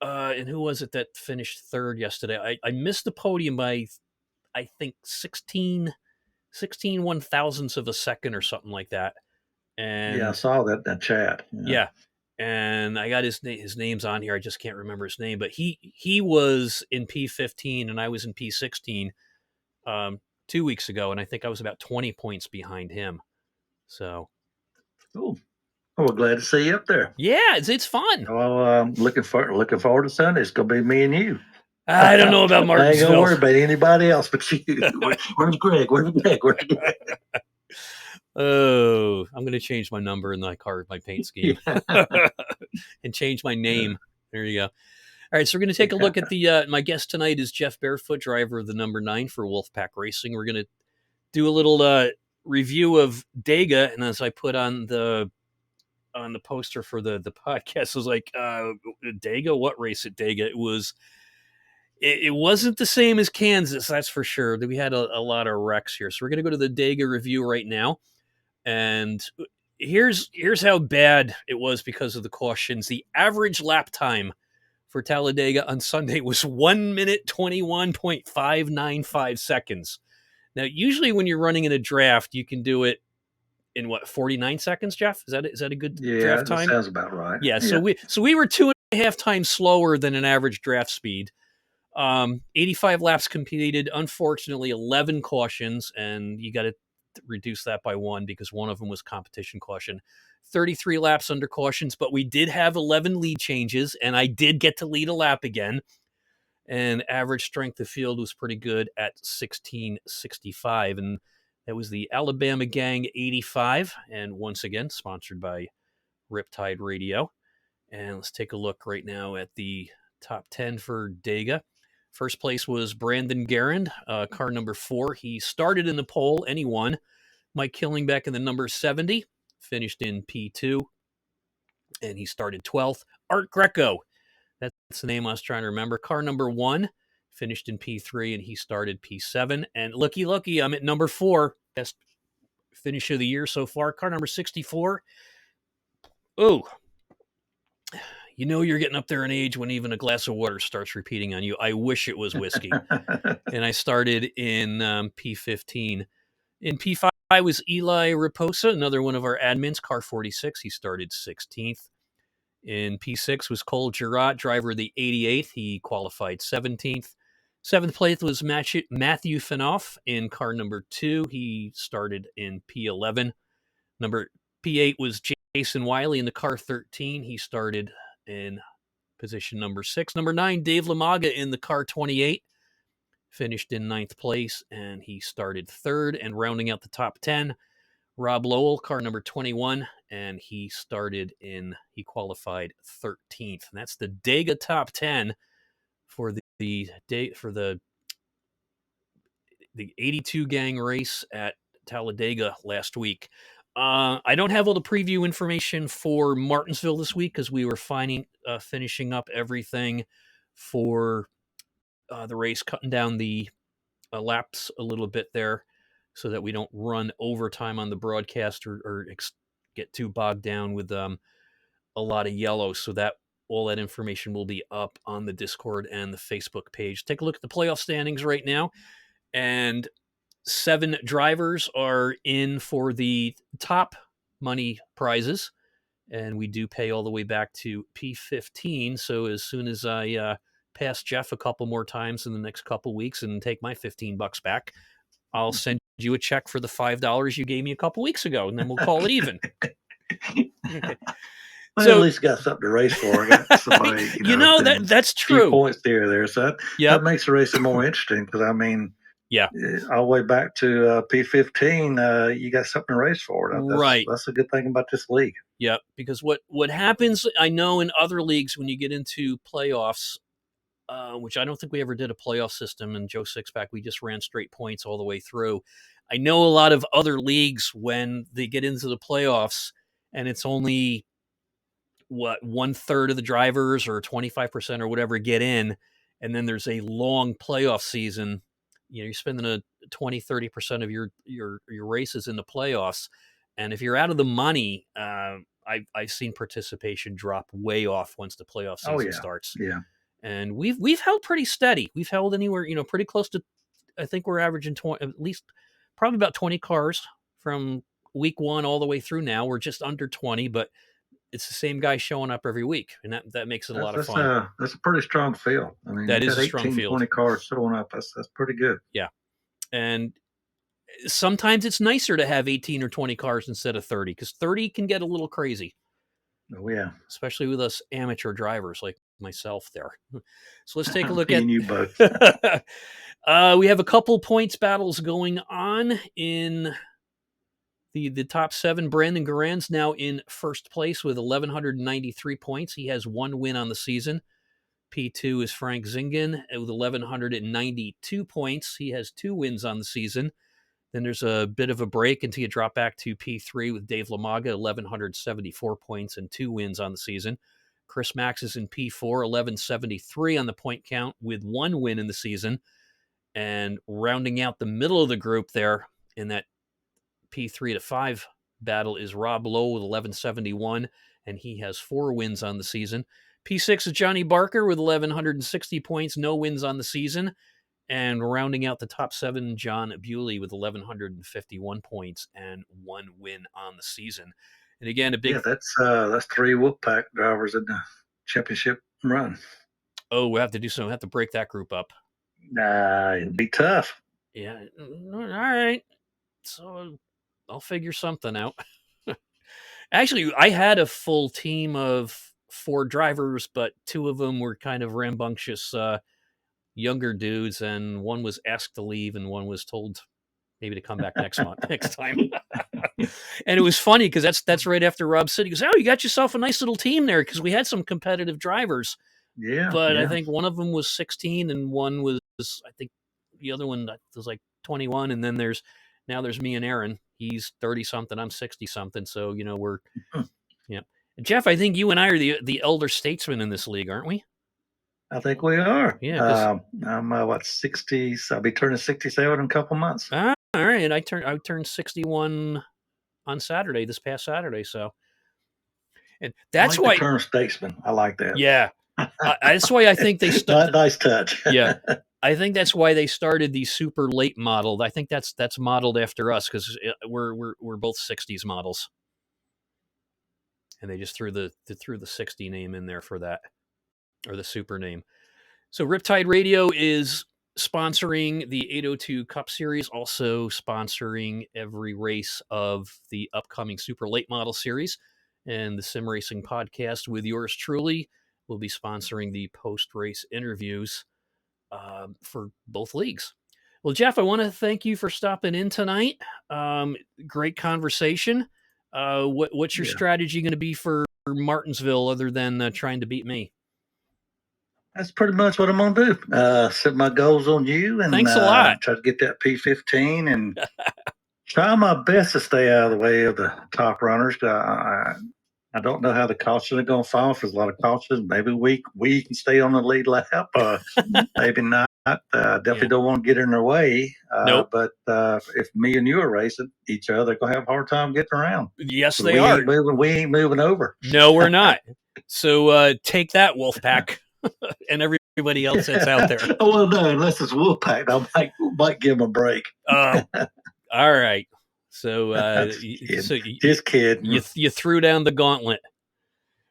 A: and who was it that finished third yesterday? I missed the podium by I think 16 one thousandths of a second or something like that.
B: Yeah, I
A: And
B: saw that chat. Yeah.
A: yeah, and I got his name's on here. I just can't remember his name, but he was in P15 and I was in P16 um, 2 weeks ago, and I think I was about 20 points behind him. So
B: Cool. Well, we're glad to see you up there.
A: yeah, it's fun.
B: Well, looking forward to Sunday. It's gonna be me and you.
A: I don't know about
B: I ain't gonna
A: Martinsville.
B: worry about anybody else but you. Where's Greg? Where's Greg? Where's Greg?
A: Oh, I'm gonna change my number in my paint scheme,
B: Yeah.
A: and change my name. There you go. All right, so we're going to take a look at the. My guest tonight is Jeff Barefoot, driver of the number 9 for Wolfpack Racing. We're going to do a little review of Dega, and as I put on the poster for the podcast, I was like, Dega, what race at Dega? It wasn't the same as Kansas, that's for sure. We had a lot of wrecks here, so we're going to go to the Dega review right now, and here's how bad it was because of the cautions. The average lap time for Talladega on Sunday was 1 minute 21.595 seconds. Now, usually when you're running in a draft, you can do it in what, 49 seconds, Jeff? Is that a good
B: Yeah,
A: draft
B: that
A: time?
B: sounds about right.
A: Yeah,
B: Yeah.
A: so we were 2.5 times slower than an average draft speed. 85 laps completed, unfortunately 11 cautions, and you got to reduce that by 1 because one of them was competition caution. 33 laps under cautions, but we did have 11 lead changes, and I did get to lead a lap again. And average strength of field was pretty good at 1665, and that was the Alabama Gang 85, and once again sponsored by Riptide Radio. And let's take a look right now at the top 10 for Dega. First place was Brandon Garand, car number 4. He started in the pole and he won. Mike Killingbeck in the number 70, finished in P2, and he started 12th. Art Greco, that's the name I was trying to remember. Car number 1, finished in P3, and he started P7. And looky, I'm at number 4, best finish of the year so far. Car number 64. Oh, you know you're getting up there in age when even a glass of water starts repeating on you. I wish it was whiskey. And I started in P15. In P5 was Eli Raposa, another one of our admins, car 46. He started 16th. In P6 was Cole Girat, driver of the 88th. He qualified 17th. 7th place was Matthew Finoff in car number 2. He started in P11. Number P8 was Jason Wiley in the car 13. He started in position number 6. Number 9, Dave Lamaga in the car 28. Finished in 9th place, and he started 3rd. And rounding out the top 10, Rob Lowell, car number 21, and he qualified 13th. And that's the Dega top 10 for the 82 gang race at Talladega last week. I don't have all the preview information for Martinsville this week because we were finishing up everything for the race, cutting down the laps a little bit there so that we don't run overtime on the broadcast or get too bogged down with a lot of yellow. So that all that information will be up on the Discord and the Facebook page. Take a look at the playoff standings right now, and 7 drivers are in for the top money prizes, and we do pay all the way back to P15. So as soon as I pass Jeff a couple more times in the next couple weeks and take my $15 back, I'll send you a check for the $5 you gave me a couple weeks ago, and then we'll call it even. Okay.
B: Well, at least got something to race for. I got somebody,
A: that's
B: few
A: true.
B: points there. So that makes the racing more interesting because, I mean,
A: yeah,
B: all the way back to P15, you got something to race for.
A: Right.
B: That's a good thing about this league.
A: Yeah, because what happens, I know in other leagues when you get into playoffs, which I don't think we ever did a playoff system in Joe Sixpack. We just ran straight points all the way through. I know a lot of other leagues, when they get into the playoffs and it's only what 1/3 of the drivers or 25% or whatever get in, and then there's a long playoff season. You're spending a 20-30% of your races in the playoffs, and if you're out of the money, I've seen participation drop way off once the playoff
B: Oh
A: season
B: yeah,
A: starts.
B: yeah.
A: And we've held pretty steady. We've held anywhere, pretty close to. I think we're averaging 20, at least probably about 20 cars from week one all the way through now. We're just under 20, but it's the same guy showing up every week, and that makes it a
B: That's
A: lot of
B: that's
A: fun.
B: a that's a pretty strong field. I mean,
A: That
B: you
A: is
B: got
A: a strong
B: 18,
A: field.
B: 20 cars showing up. That's pretty good.
A: Yeah. And sometimes it's nicer to have 18 or 20 cars instead of 30, because 30 can get a little crazy,
B: Oh yeah,
A: especially with us amateur drivers like myself there. So let's take a look
B: me
A: at.
B: and you both.
A: We have a couple points battles going on in the top seven. Brandon Garan's now in first place with 1,193 points. He has one win on the season. P2 is Frank Zingen with 1,192 points. He has two wins on the season. Then there's a bit of a break until you drop back to P3 with Dave Lamaga, 1,174 points and two wins on the season. Chris Max is in P4, 1,173 on the point count with one win in the season. And rounding out the middle of the group there in that P3 to 5 battle is Rob Lowe with 1,171, and he has four wins on the season. P6 is Johnny Barker with 1,160 points, no wins on the season. And rounding out the top seven, John Bewley with 1,151 points and one win on the season. And again, a big.
B: Yeah, that's three Wolfpack drivers in the championship run.
A: Oh, we have to do something. We have to break that group up.
B: It'd be tough.
A: Yeah. All right. So I'll figure something out. Actually, I had a full team of four drivers, but two of them were kind of rambunctious younger dudes, and one was asked to leave, and one was told maybe to come back next time. And it was funny because that's right after Rob said, he goes, "Oh, you got yourself a nice little team there," because we had some competitive drivers,
B: Yeah,
A: but I
B: yeah.
A: think one of them was 16 and one was, I think the other one was like 21, and then there's me and Aaron. He's 30 something, I'm 60 something, so we're. Yeah. Jeff, I think you and I are the elder statesmen in this league, aren't we?
B: I think we are.
A: Yeah, because
B: I'm what 60. I'll be turning 67 in a couple months.
A: all right, I turned 61 on Saturday, this past Saturday, so. And
B: I
A: that's
B: like
A: why.
B: the term statesman. I like that.
A: Yeah, that's why I think they
B: nice touch.
A: Yeah, I think that's why they started the super late model. I think that's modeled after us, because we're both 60s models, and they just threw the 60 name in there for that, or the super name. So Riptide Radio is sponsoring the 802 Cup Series, also sponsoring every race of the upcoming Super Late Model Series. And the Sim Racing Podcast with yours truly will be sponsoring the post-race interviews for both leagues. Well, Jeff, I want to thank you for stopping in tonight. Great conversation. What's your strategy going to be for Martinsville other than trying to beat me?
B: That's pretty much what I'm gonna do. Set my goals on you, and
A: thanks a lot.
B: Try to get that P15 and try my best to stay out of the way of the top runners. I don't know how the caution are going to fall. If there's a lot of cautions, maybe we can stay on the lead lap. Maybe not. Definitely don't want to get in their way.
A: Nope.
B: But if me and you are racing each other, they're going to have a hard time getting around.
A: Yes, they are.
B: We ain't moving over.
A: No, we're not. So take that, Wolfpack, and everybody else that's out there.
B: Oh, well, no, unless it's Wolfpack, I might give them a break.
A: All right. So,
B: just kidding.
A: You threw down the gauntlet.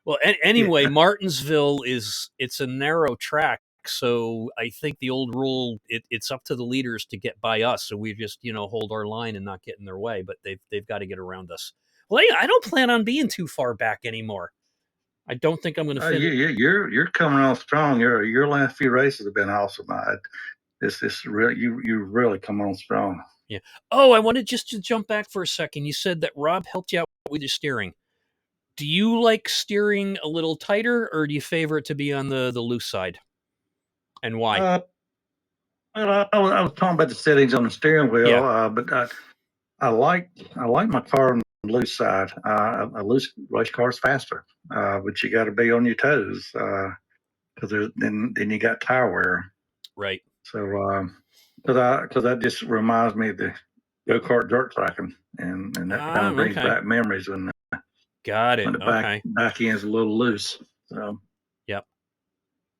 A: Well, anyway, Martinsville it's a narrow track, so I think the old rule it's up to the leaders to get by us. So we just hold our line and not get in their way, but they've got to get around us. Well, I don't plan on being too far back anymore. I don't think I'm going to finish.
B: You're coming on strong. Your last few races have been awesome. This really you really come on strong.
A: Yeah. Oh, I wanted just to jump back for a second. You said that Rob helped you out with your steering. Do you like steering a little tighter, or do you favor it to be on the loose side? And why?
B: I was talking about the settings on the steering wheel,
A: Yeah.
B: but I like my car on the loose side. A loose race car is faster, but you got to be on your toes because then you got tire wear.
A: Right.
B: So because that just reminds me of the go kart dirt tracking, and that kind of brings
A: Okay.
B: back memories
A: Got
B: when
A: it.
B: the
A: Okay.
B: back end's a little loose. So
A: Yep.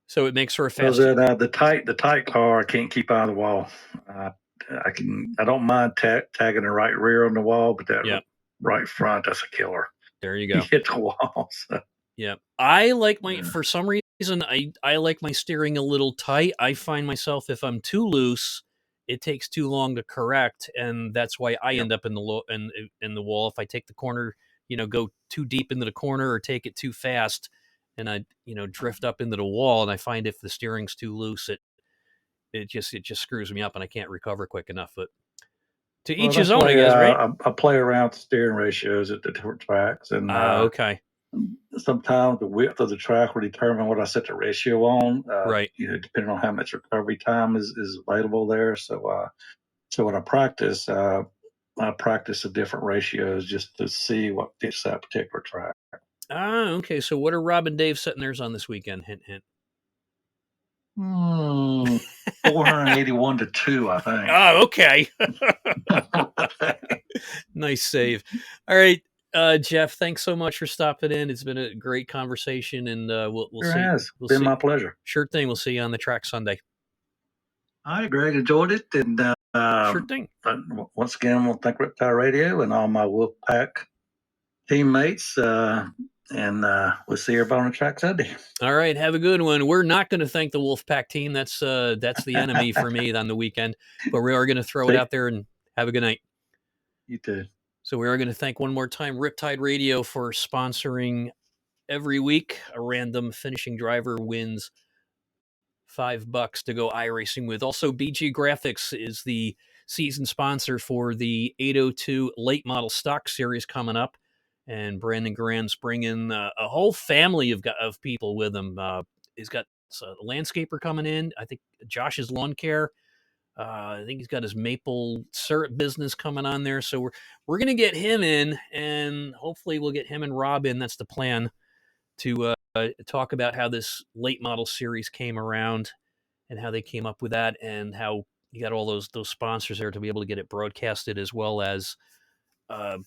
A: So it makes for a
B: because
A: fast.
B: the tight car I can't keep out of the wall. Uh, I don't mind tagging the right rear on the wall, but that
A: Yep.
B: right front, that's a killer.
A: There you
B: You
A: go.
B: hit the wall. So,
A: Yep. I like my
B: yeah.
A: for some reason I like my steering a little tight. I find myself if I'm too loose, it takes too long to correct, and that's why I
B: Yep.
A: end up in the in the wall if I take the corner, go too deep into the corner or take it too fast and I, drift up into the wall and I find if the steering's too loose, it just screws me up and I can't recover quick enough. But to
B: Well,
A: each his
B: that's
A: own, I
B: why
A: guess, right?
B: I play around with steering ratios at the different tracks, and
A: Okay.
B: sometimes the width of the track will determine what I set the ratio on.
A: Right.
B: Depending on how much recovery time is available there. So when I practice the different ratios just to see what fits that particular track.
A: Okay. So what are Rob and Dave setting theirs on this weekend? Hint, hint.
B: Hmm, 481 to 2, I think.
A: Oh, okay. Nice save. All right, Jeff. Thanks so much for stopping in. It's been a great conversation, and we'll
B: Sure
A: see.
B: has
A: We'll
B: been
A: see.
B: my pleasure.
A: Sure thing. We'll see you on the track Sunday.
B: All right, Greg, enjoyed it. And
A: Sure thing.
B: once again, I want to thank Reptile Radio and all my Wolfpack teammates. And we'll see everybody on the track Sunday.
A: All right. Have a good one. We're not going to thank the Wolfpack team. That's the enemy for me on the weekend. But we are going to throw it
B: See,
A: out there and have a good night.
B: you too.
A: So we are going to thank one more time Riptide Radio for sponsoring every week. A random finishing driver wins $5 to go iRacing with. Also, BG Graphics is the season sponsor for the 802 late model stock series coming up. And Brandon Grand's bringing a whole family of people with him. He's got a landscaper coming in. I think Josh's Lawn Care. I think he's got his maple syrup business coming on there. So we're gonna get him in, and hopefully we'll get him and Rob in. That's the plan to talk about how this late model series came around and how they came up with that, and how you got all those sponsors there to be able to get it broadcasted, as well as uh,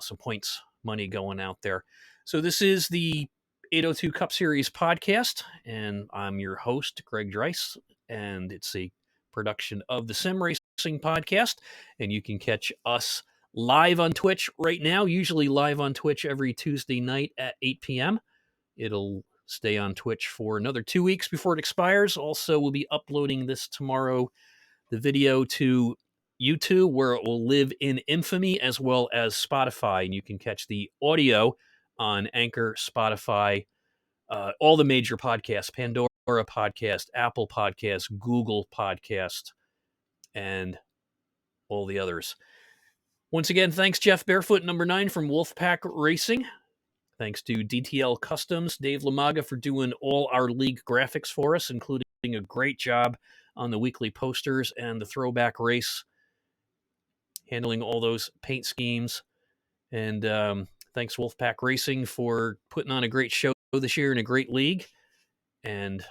A: some points money going out there. So this is the 802 Cup Series podcast, and I'm your host, Greg Dreiss, and it's a production of the Sim Racing Podcast, and you can catch us live on Twitch right now, usually live on Twitch every Tuesday night at 8 p.m. It'll stay on Twitch for another 2 weeks before it expires. Also, we'll be uploading this tomorrow, the video, to YouTube, where it will live in infamy, as well as Spotify. And you can catch the audio on Anchor, Spotify, all the major podcasts, Pandora Podcast, Apple Podcast, Google Podcast, and all the others. Once again, thanks, Jeff Barefoot, number 9 from Wolfpack Racing. Thanks to DTL Customs, Dave Lamaga, for doing all our league graphics for us, including a great job on the weekly posters and the throwback race, handling all those paint schemes. And thanks, Wolfpack Racing, for putting on a great show this year in a great league. And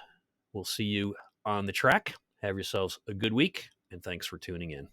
A: we'll see you on the track. Have yourselves a good week, and thanks for tuning in.